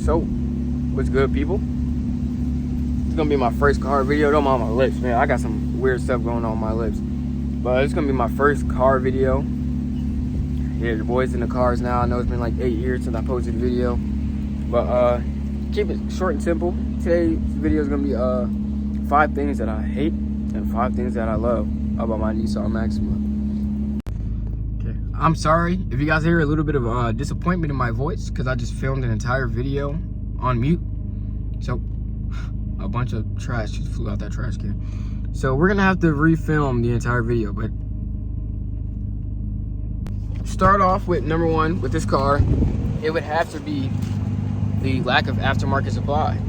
So, what's good, people? It's gonna be my first car video. Don't mind my lips, man. I got some weird stuff going on my lips. But it's gonna be my first car video. Yeah, your boy's in the cars now. I know it's been like 8 years since I posted a video. But keep it short and simple. Today's video is gonna be 5 things that I hate and 5 things that I love about my Nissan Maxima. Okay, I'm sorry if you guys hear a little bit of disappointment in my voice because I just filmed an entire video on mute. So a bunch of trash just flew out that trash can. So we're gonna have to refilm the entire video, but start off with number 1 with this car. It would have to be the lack of aftermarket supply.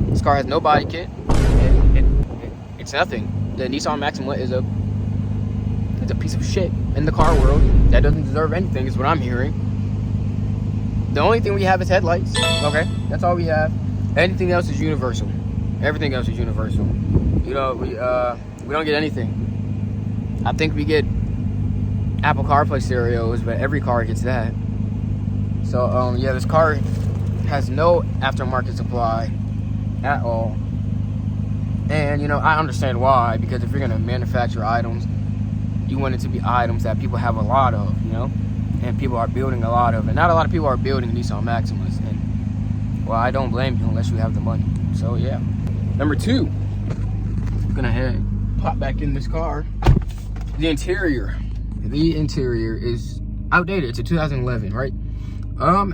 This car has no body kit. It's nothing. The Nissan Maxima is a piece of shit in the car world that doesn't deserve anything, is what I'm hearing. The only thing we have is headlights. Okay, that's all we have. Anything else is universal. Everything else is universal. You know, we don't get anything. I think we get Apple CarPlay stereos, but every car gets that. So yeah, this car has no aftermarket supply at all. And you know, I understand why, because if you're gonna manufacture items, you want it to be items that people have a lot of, you know, and people are building a lot of. And not a lot of people are building Nissan Maximas. And well, I don't blame you unless you have the money. So yeah. Number 2, I'm gonna pop back in this car. The interior. The interior is outdated. It's a 2011, right?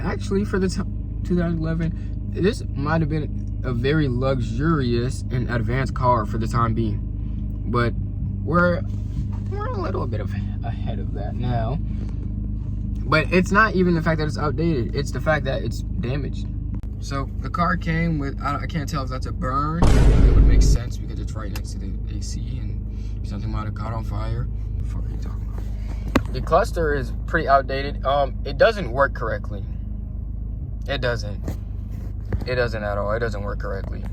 Actually, for the 2011, this might have been a very luxurious and advanced car for the time being, but we're a little bit ahead of that now. But it's not even the fact that it's outdated, it's the fact that it's damaged. So the car came with, I can't tell if that's a burn. It would make sense because it's right next to the AC and something might have caught on fire. What the fuck are you talking about? The cluster is pretty outdated. It doesn't work correctly. It doesn't at all. It doesn't work correctly.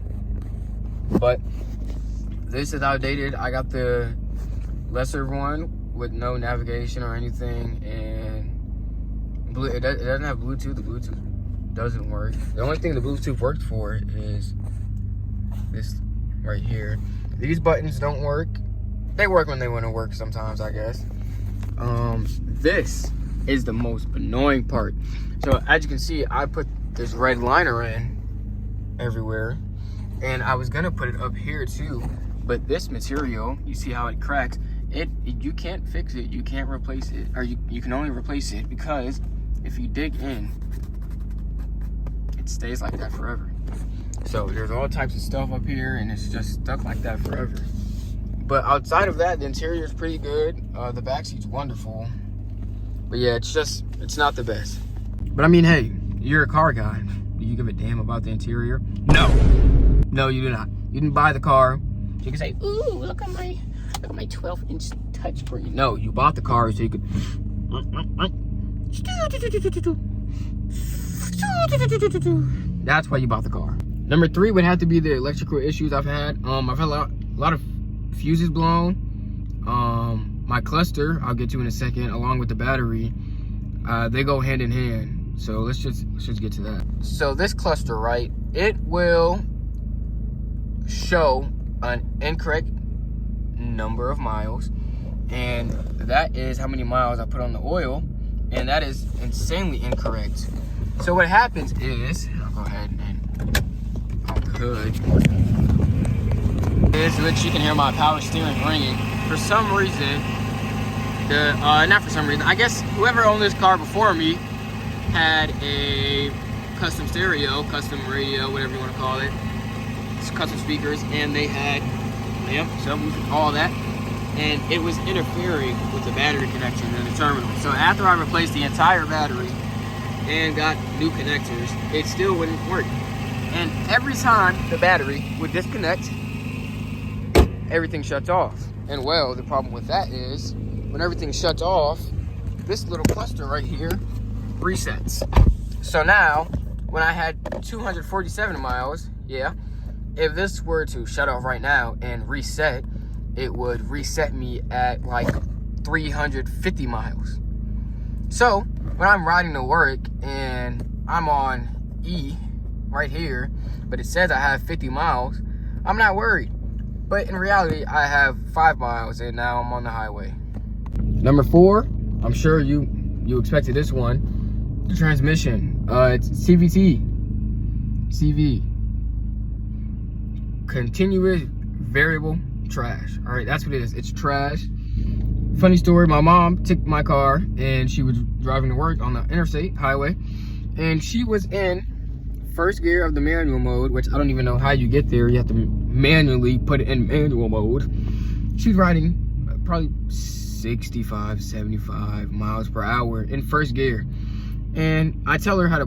But this is outdated. I got the lesser one with no navigation or anything, and it doesn't have Bluetooth. The Bluetooth doesn't work. The only thing the Bluetooth works for is this right here. These buttons don't work. They work when they want to work sometimes, I guess. This is the most annoying part. So as you can see, I put this red liner in everywhere, and I was gonna put it up here too, but this material, you see how it cracks, you can't fix it, you can't replace it, or you can only replace it because if you dig in, it stays like that forever. So there's all types of stuff up here, and it's just stuck like that forever. But outside of that, the interior is pretty good. The back seat's wonderful. But yeah, it's not the best. But I mean, hey, you're a car guy. Do you give a damn about the interior? No. No, you do not. You didn't buy the car. You can say, ooh, look at my 12-inch touchscreen. No, you bought the car so you could. That's why you bought the car. Number 3 would have to be the electrical issues I've had. I've had a lot of fuses blown. My cluster, I'll get to in a second, along with the battery, they go hand in hand. So let's just get to that. So this cluster, right, it will show an incorrect number of miles, and that is how many miles I put on the oil, and that is insanely incorrect. So what happens is, I'll go ahead and pop the hood. Is that you can hear my power steering ringing. For some reason, not for some reason, I guess whoever owned this car before me had a custom stereo, custom radio, whatever you want to call it. It's custom speakers, and they had subwoofer, all that, and it was interfering with the battery connection and the terminal. So after I replaced the entire battery and got new connectors, it still wouldn't work. And every time the battery would disconnect, everything shuts off. And well, the problem with that is when everything shuts off, this little cluster right here resets. So now, when I had 247 miles, yeah, if this were to shut off right now and reset, it would reset me at like 350 miles. So when I'm riding to work and I'm on E right here, but it says I have 50 miles. I'm not worried. But in reality, I have 5 miles and now I'm on the highway. Number 4, I'm sure you expected this one. The transmission. It's CVT. CV. Continuous variable trash. All right, that's what it is. It's trash. Funny story, my mom took my car and she was driving to work on the interstate highway, and she was in first gear of the manual mode, which I don't even know how you get there. You have to manually put it in manual mode. She's riding probably 65, 75 miles per hour in first gear. And I tell her how to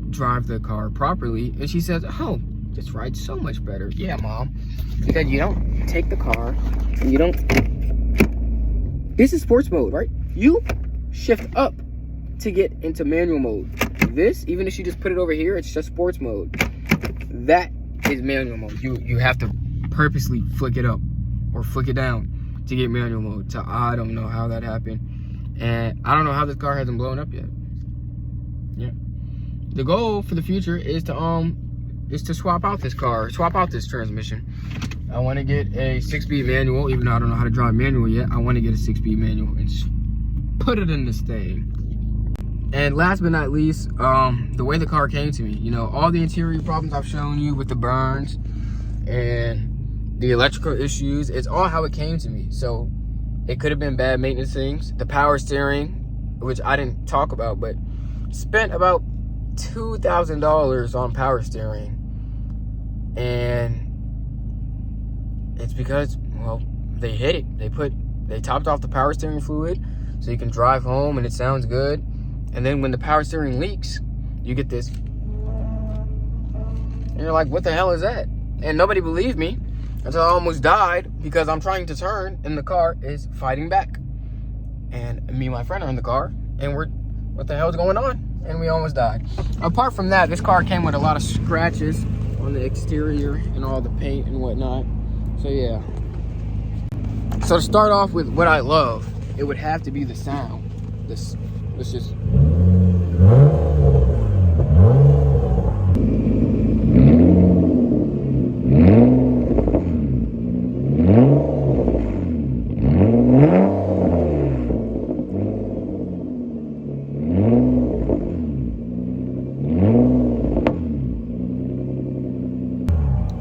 drive the car properly, and she says, oh, this rides so much better. Yeah, Mom. Because you don't take the car and you don't... This is sports mode, right? You shift up to get into manual mode. This, even if you just put it over here, it's just sports mode. That is manual mode. You have to purposely flick it up or flick it down to get manual mode. So I don't know how that happened. And I don't know how this car hasn't blown up yet. Yeah. The goal for the future is to swap out this car, swap out this transmission. I want to get a 6-speed manual, even though I don't know how to drive manual yet. I want to get a 6-speed manual and put it in this thing. And last but not least, the way the car came to me. You know, all the interior problems I've shown you with the burns and the electrical issues, it's all how it came to me. So it could have been bad maintenance things. The power steering, which I didn't talk about, but spent about $2,000 on power steering. And it's because, well, they hit it. They topped off the power steering fluid so you can drive home and it sounds good. And then when the power steering leaks, you get this. And you're like, what the hell is that? And nobody believed me until I almost died because I'm trying to turn and the car is fighting back. And me and my friend are in the car and we're, what the hell is going on? And we almost died. Apart from that, this car came with a lot of scratches on the exterior and all the paint and whatnot. So yeah. So to start off with what I love, it would have to be the sound. Let's just...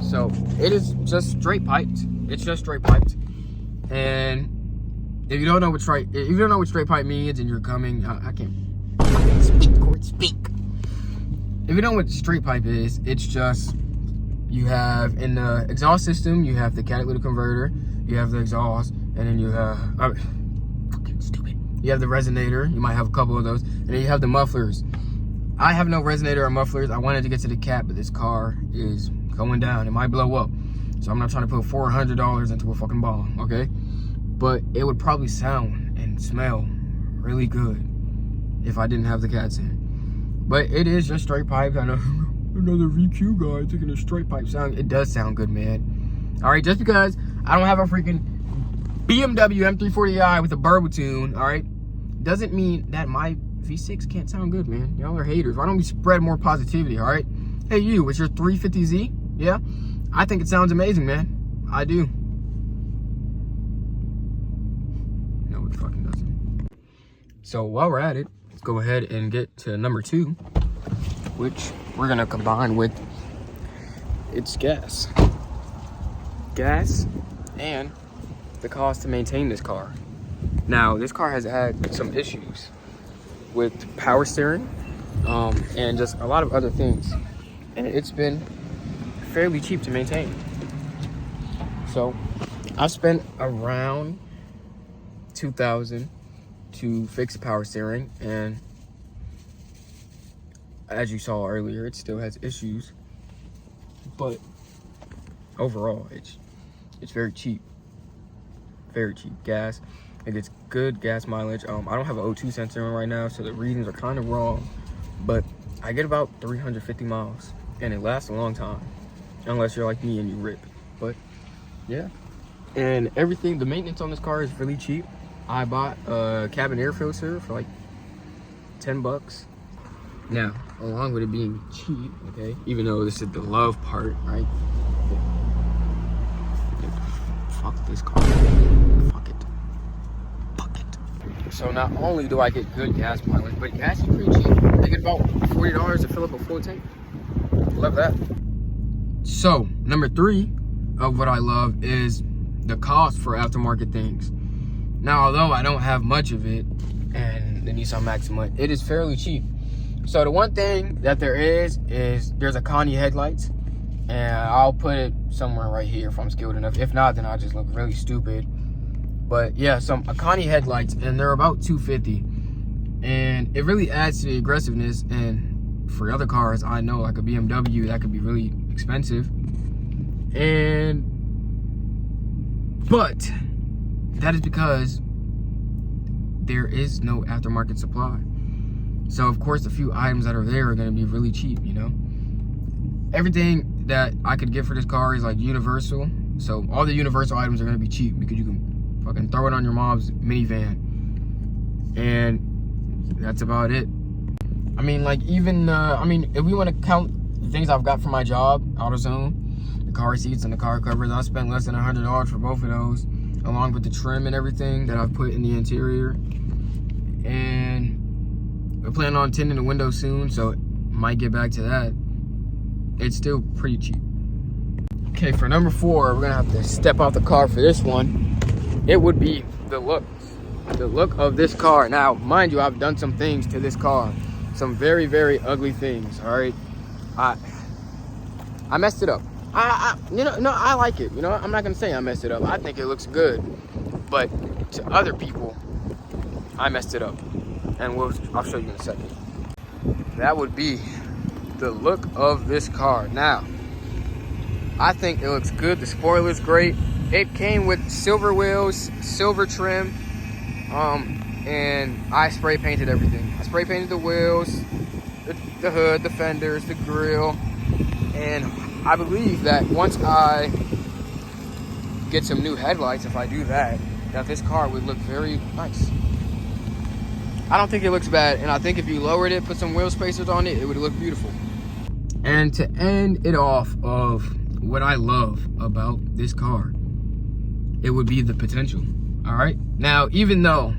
So it is just straight piped. It's just straight piped. And if you don't know what straight pipe means, and you're coming, I can't speak, Court, speak. If you don't know what straight pipe is, it's just, you have in the exhaust system, you have the catalytic converter, you have the exhaust, and then you have, fucking stupid. You have the resonator, you might have a couple of those, and then you have the mufflers. I have no resonator or mufflers. I wanted to get to the cap, but this car is going down. It might blow up. So I'm not trying to put $400 into a fucking bomb, okay? But it would probably sound and smell really good if I didn't have the cats in. But it is just straight pipe. I know another VQ guy taking a straight pipe sound. It does sound good, man. All right, just because I don't have a freaking BMW M340i with a burble tune, all right, doesn't mean that my V6 can't sound good, man. Y'all are haters. Why don't we spread more positivity, all right? Hey, you, it's your 350Z, yeah? I think it sounds amazing, man. I do. No, it fucking doesn't. So while we're at it, let's go ahead and get to number 2, which we're gonna combine with its gas. Gas and the cost to maintain this car. Now, this car has had some issues with power steering and just a lot of other things. And it's been fairly cheap to maintain. So I've spent around $2,000 to fix power steering, and as you saw earlier, it still has issues, but overall it's very cheap. Very cheap gas. It gets good gas mileage. I don't have an O2 sensor on right now, so the readings are kind of wrong, but I get about 350 miles and it lasts a long time, unless you're like me and you rip. But yeah, and everything, the maintenance on this car is really cheap. I bought a cabin air filter for like 10 bucks, Now, along with it being cheap, okay, even though this is the love part, right? Fuck this car. Fuck it. Fuck it. So not only do I get good gas mileage, but gas is pretty cheap. I get about $40 to fill up a full tank. Love that. So, number 3 of what I love is the cost for aftermarket things. Now, although I don't have much of it, and the Nissan Maxima, it is fairly cheap. So the one thing that there is there's a Connie headlights, and I'll put it somewhere right here if I'm skilled enough. If not, then I'll just look really stupid. But yeah, some Connie headlights, and they're about $250, and it really adds to the aggressiveness. And for other cars, I know like a BMW, that could be really expensive. But that is because there is no aftermarket supply. So of course the few items that are there are going to be really cheap, you know. Everything that I could get for this car is like universal. So all the universal items are going to be cheap because you can fucking throw it on your mom's minivan. And that's about it. I mean, like even, if we want to count the things I've got for my job, AutoZone, the car seats and the car covers, I spent less than $100 for both of those, along with the trim and everything that I've put in the interior. And we're planning on tinting the windows soon, so might get back to that. It's still pretty cheap. Okay, for number 4, we're gonna have to step out the car for this one. It would be the looks. The look of this car. Now, mind you, I've done some things to this car. Some very, very ugly things, all right? I messed it up. I like it. You know, I'm not gonna say I messed it up. I think it looks good. But to other people, I messed it up. And I'll show you in a second. That would be the look of this car. Now, I think it looks good. The spoiler's great. It came with silver wheels, silver trim, and I spray painted everything. I spray painted the wheels, the hood, the fenders, the grill, and I believe that once I get some new headlights, if I do that this car would look very nice. I don't think it looks bad, and I think if you lowered it, put some wheel spacers on it, it would look beautiful. And to end it off of what I love about this car, it would be the potential, all right? Now, even though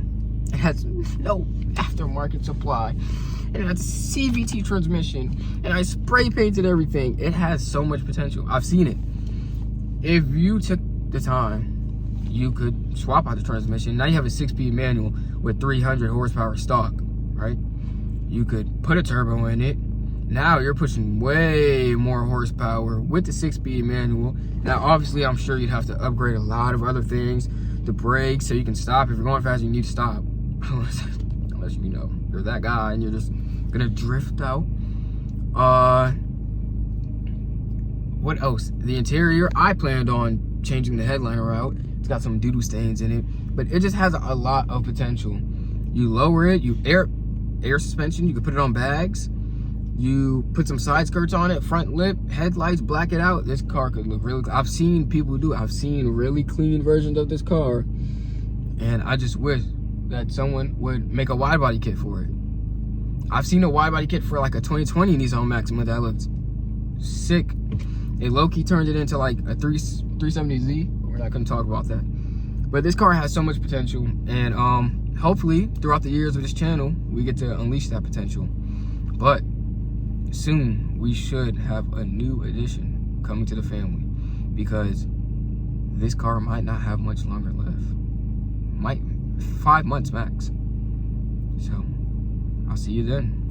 it has no aftermarket supply, and it has CVT transmission, and I spray painted everything, it has so much potential. I've seen it. If you took the time, you could swap out the transmission. Now you have a 6-speed manual with 300 horsepower stock, right? You could put a turbo in it. Now you're pushing way more horsepower with the 6-speed manual. Now, obviously, I'm sure you'd have to upgrade a lot of other things. The brakes, so you can stop. If you're going fast, you need to stop. Unless you know, you're that guy and you're just gonna drift out. What else? The interior, I planned on changing the headliner out. It's got some doo-doo stains in it, but it just has a lot of potential. You lower it, you air suspension, you can put it on bags. You put some side skirts on it, front lip, headlights, black it out. This car could look really, I've seen people do it. I've seen really clean versions of this car, and I just wish that someone would make a wide body kit for it. I've seen a wide body kit for like a 2020 Nissan Maxima that looked sick. It low-key turned it into like a 370Z. We're not gonna talk about that. But this car has so much potential, and hopefully throughout the years of this channel, we get to unleash that potential. But soon we should have a new addition coming to the family, because this car might not have much longer left. Might 5 months max. So I'll see you then.